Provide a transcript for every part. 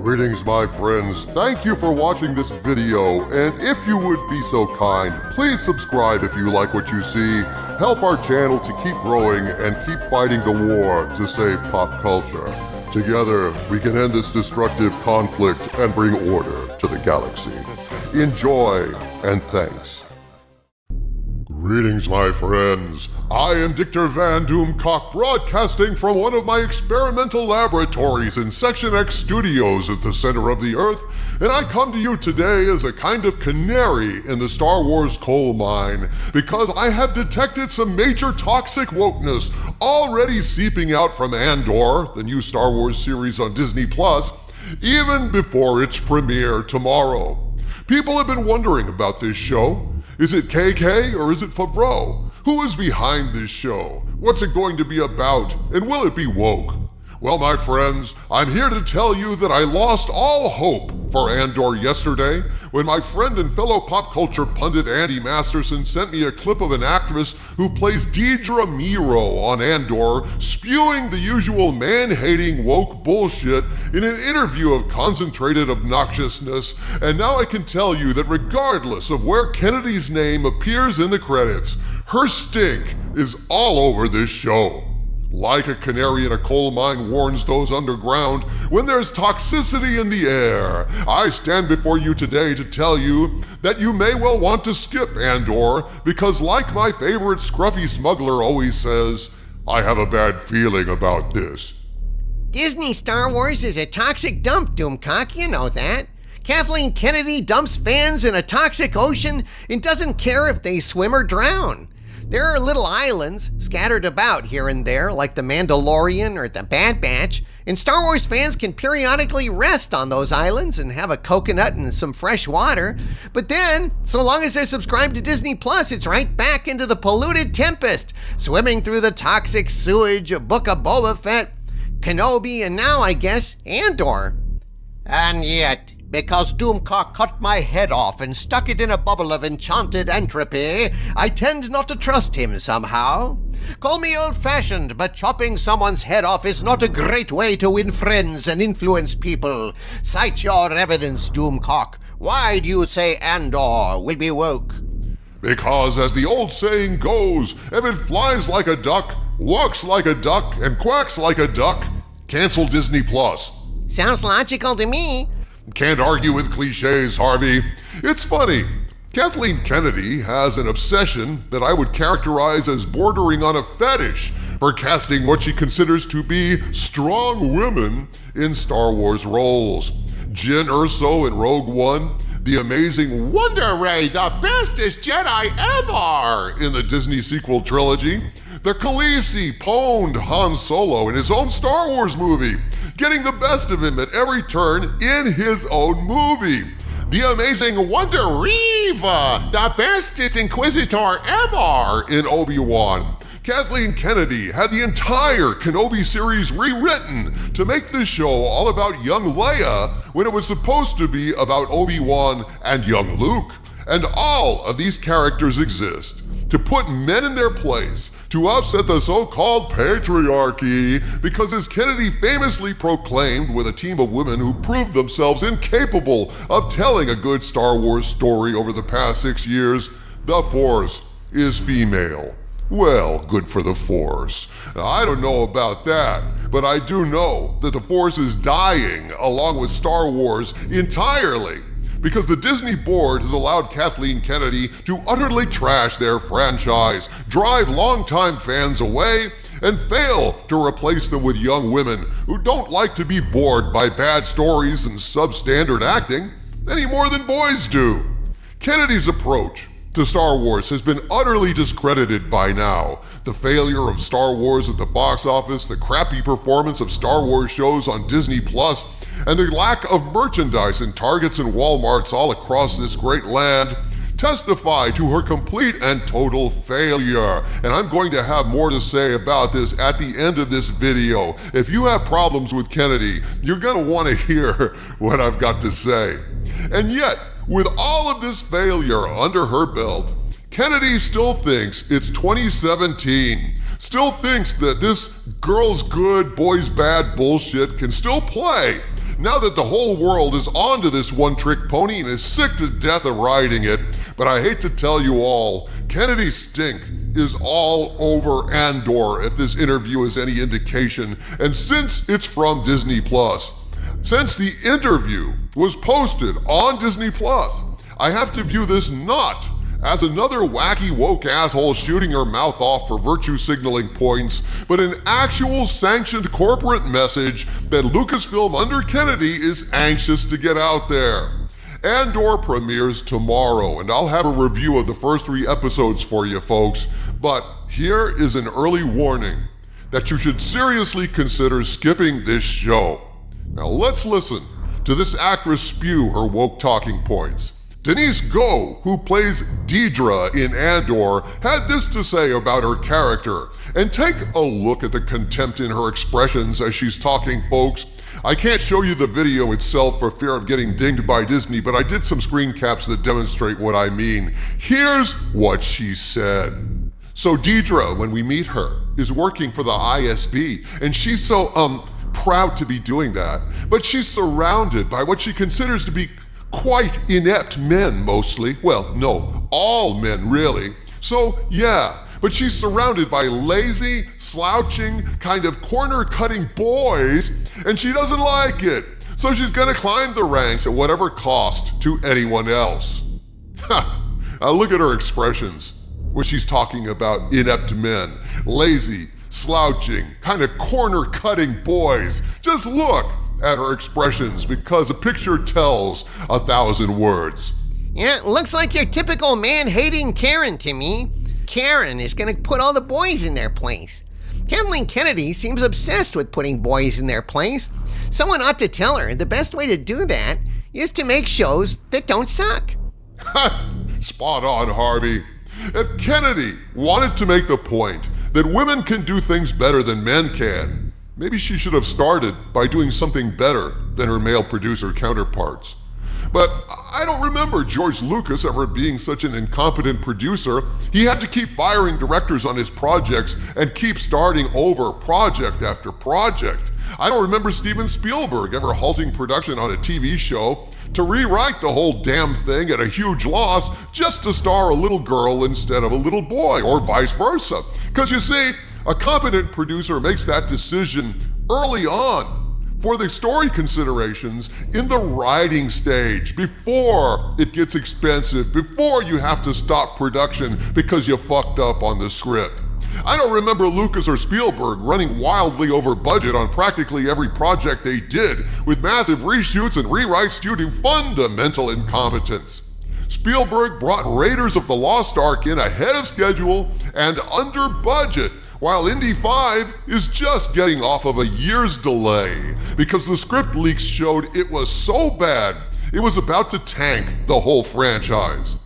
Greetings, my friends. Thank you for watching this video, and if you would be so kind, please subscribe if you like what you see. Help our channel to keep growing and keep fighting the war to save pop culture. Together, we can end this destructive conflict and bring order to the galaxy. Enjoy, and thanks. Greetings, my friends. I am Dictor Van Doomcock, broadcasting from one of my experimental laboratories in Section X Studios at the center of the Earth, and I come to you today as a kind of canary in the Star Wars coal mine, because I have detected some major toxic wokeness already seeping out from Andor, the new Star Wars series on Disney+, even before its premiere tomorrow. People have been wondering about this show. Is it KK or is it Favreau? Who is behind this show? What's it going to be about? And will it be woke? Well, my friends, I'm here to tell you that I lost all hope for Andor yesterday when my friend and fellow pop culture pundit Andy Masterson sent me a clip of an actress who plays Deidre Miro on Andor spewing the usual man-hating woke bullshit in an interview of concentrated obnoxiousness. And now I can tell you that regardless of where Kennedy's name appears in the credits, her stink is all over this show. Like a canary in a coal mine warns those underground when there's toxicity in the air, I stand before you today to tell you that you may well want to skip Andor because, like my favorite scruffy smuggler always says, I have a bad feeling about this. Disney Star Wars is a toxic dump, Doomcock, you know that. Kathleen Kennedy dumps fans in a toxic ocean and doesn't care if they swim or drown. There are little islands scattered about here and there, like the Mandalorian or the Bad Batch, and Star Wars fans can periodically rest on those islands and have a coconut and some fresh water. But then, so long as they're subscribed to Disney+, it's right back into the polluted tempest, swimming through the toxic sewage of Book of Boba Fett, Kenobi, and now, I guess, Andor. And yet, because Doomcock cut my head off and stuck it in a bubble of enchanted entropy, I tend not to trust him somehow. Call me old-fashioned, but chopping someone's head off is not a great way to win friends and influence people. Cite your evidence, Doomcock. Why do you say Andor will be woke? Because as the old saying goes, if it flies like a duck, walks like a duck, and quacks like a duck, cancel Disney+. Sounds logical to me. Can't argue with cliches, Harvey. It's funny. Kathleen Kennedy has an obsession that I would characterize as bordering on a fetish for casting what she considers to be strong women in Star Wars roles. Jyn Erso in Rogue One, the amazing Wonder Ray, the bestest Jedi ever in the Disney sequel trilogy, the Khaleesi pwned Han Solo in his own Star Wars movie, getting the best of him at every turn in his own movie. The amazing Wonder Reva, the bestest Inquisitor ever in Obi-Wan. Kathleen Kennedy had the entire Kenobi series rewritten to make this show all about young Leia when it was supposed to be about Obi-Wan and young Luke. And all of these characters exist to put men in their place, to upset the so-called patriarchy, because as Kennedy famously proclaimed with a team of women who proved themselves incapable of telling a good Star Wars story over the past 6 years, the Force is female. Well, good for the Force. Now, I don't know about that, but I do know that the Force is dying along with Star Wars entirely, because the Disney board has allowed Kathleen Kennedy to utterly trash their franchise, drive longtime fans away, and fail to replace them with young women who don't like to be bored by bad stories and substandard acting any more than boys do. Kennedy's approach to Star Wars has been utterly discredited by now. The failure of Star Wars at the box office, the crappy performance of Star Wars shows on Disney+, and the lack of merchandise in Targets and Walmarts all across this great land testify to her complete and total failure. And I'm going to have more to say about this at the end of this video. If you have problems with Kennedy, you're going to want to hear what I've got to say. And yet, with all of this failure under her belt, Kennedy still thinks it's 2017, still thinks that this girls good, boys bad bullshit can still play, now that the whole world is onto this one-trick pony and is sick to death of riding it. But I hate to tell you all, Kennedy's stink is all over Andor, if this interview is any indication, and since it's from Disney+. Since the interview was posted on Disney+, I have to view this not as another wacky woke asshole shooting her mouth off for virtue signaling points, but an actual sanctioned corporate message that Lucasfilm under Kennedy is anxious to get out there. Andor premieres tomorrow, and I'll have a review of the first 3 episodes for you folks, but here is an early warning that you should seriously consider skipping this show. Now let's listen to this actress spew her woke talking points. Denise Goh, who plays Deidre in Andor, had this to say about her character. And take a look at the contempt in her expressions as she's talking, folks. I can't show you the video itself for fear of getting dinged by Disney, but I did some screen caps that demonstrate what I mean. Here's what she said. So Deidre, when we meet her, is working for the ISB, and she's so, proud to be doing that. But she's surrounded by what she considers to be quite inept men, mostly. Well, no, all men, really. So, yeah, but she's surrounded by lazy, slouching, kind of corner-cutting boys, and she doesn't like it. So she's gonna climb the ranks at whatever cost to anyone else. Ha! Now look at her expressions when she's talking about inept men, lazy, slouching, kind of corner-cutting boys. Just look at her expressions, because a picture tells 1,000 words. Yeah, looks like your typical man-hating Karen to me. Karen is gonna put all the boys in their place. Kathleen Kennedy seems obsessed with putting boys in their place. Someone ought to tell her the best way to do that is to make shows that don't suck. Spot on, Harvey. If Kennedy wanted to make the point that women can do things better than men can, maybe she should have started by doing something better than her male producer counterparts. But I don't remember George Lucas ever being such an incompetent producer. He had to keep firing directors on his projects and keep starting over project after project. I don't remember Steven Spielberg ever halting production on a TV show to rewrite the whole damn thing at a huge loss just to star a little girl instead of a little boy, or vice versa. Because you see, a competent producer makes that decision early on for the story considerations in the writing stage, before it gets expensive, before you have to stop production because you fucked up on the script. I don't remember Lucas or Spielberg running wildly over budget on practically every project they did, with massive reshoots and rewrites due to fundamental incompetence. Spielberg brought Raiders of the Lost Ark in ahead of schedule and under budget, while Indy 5 is just getting off of a year's delay because the script leaks showed it was so bad it was about to tank the whole franchise.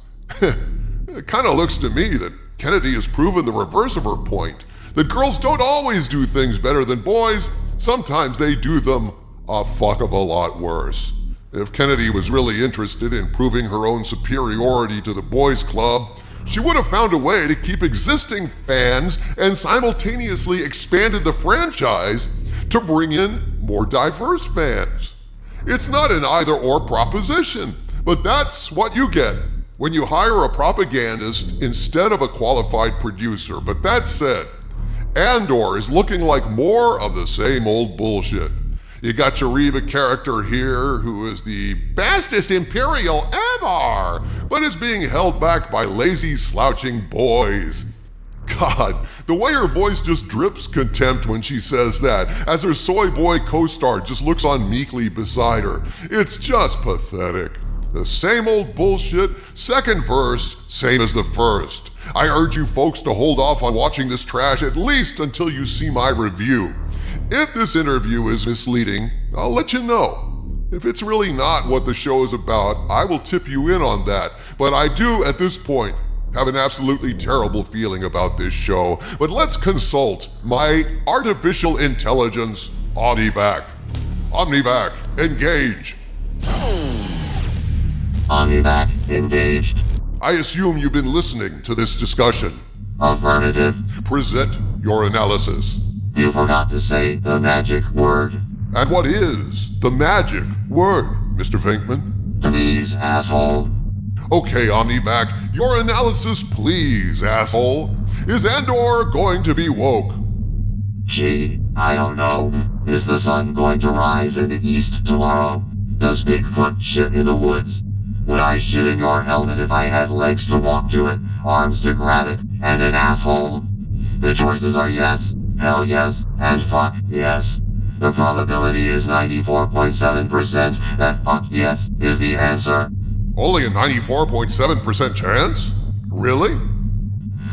It kind of looks to me that Kennedy has proven the reverse of her point, that girls don't always do things better than boys. Sometimes they do them a fuck of a lot worse. If Kennedy was really interested in proving her own superiority to the boys' club, she would have found a way to keep existing fans and simultaneously expanded the franchise to bring in more diverse fans. It's not an either-or proposition, but that's what you get when you hire a propagandist instead of a qualified producer. But that said, Andor is looking like more of the same old bullshit. You got your Reva character here, who is the bestest Imperial EVAR, but is being held back by lazy, slouching boys. God, the way her voice just drips contempt when she says that, as her soy boy co-star just looks on meekly beside her. It's just pathetic. The same old bullshit, second verse, same as the first. I urge you folks to hold off on watching this trash at least until you see my review. If this interview is misleading, I'll let you know. If it's really not what the show is about, I will tip you in on that. But I do, at this point, have an absolutely terrible feeling about this show. But let's consult my artificial intelligence, OmniVac. OmniVac, engage. OmniVac, engaged. I assume you've been listening to this discussion. Affirmative. Present your analysis. You forgot to say the magic word. And what is the magic word, Mr. Venkman? Please, asshole. Okay, OmniVac, your analysis please, asshole. Is Andor going to be woke? Gee, I don't know. Is the sun going to rise in the east tomorrow? Does Bigfoot shit in the woods? Would I shit in your helmet if I had legs to walk to it, arms to grab it, and an asshole? The choices are yes, hell yes, and fuck yes. The probability is 94.7% that fuck yes is the answer. Only a 94.7% chance? Really?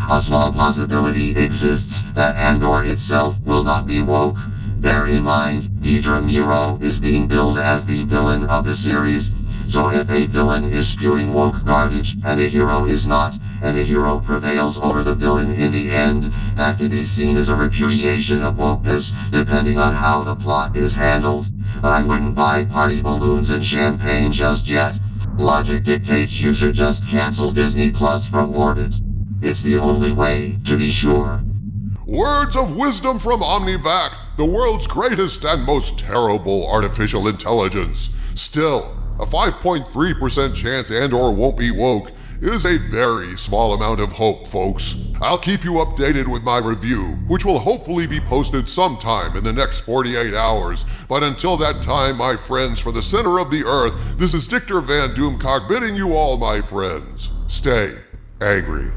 A small possibility exists that Andor itself will not be woke. Bear in mind, Deidre Miro is being billed as the villain of the series. So if a villain is spewing woke garbage and the hero is not, and the hero prevails over the villain in the end, that can be seen as a repudiation of wokeness, depending on how the plot is handled. But I wouldn't buy party balloons and champagne just yet. Logic dictates you should just cancel Disney Plus from orbit. It's the only way to be sure. Words of wisdom from OmniVac, the world's greatest and most terrible artificial intelligence. Still, a 5.3% chance Andor won't be woke is a very small amount of hope, folks. I'll keep you updated with my review, which will hopefully be posted sometime in the next 48 hours. But until that time, my friends, for the center of the earth, this is Dictor Van Doomcock bidding you all, my friends, stay angry.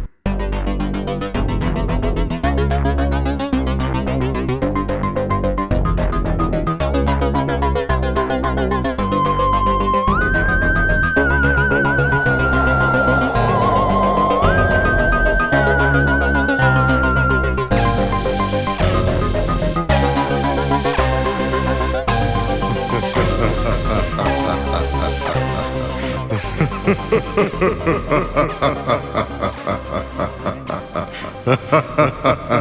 Ha ha ha ha ha.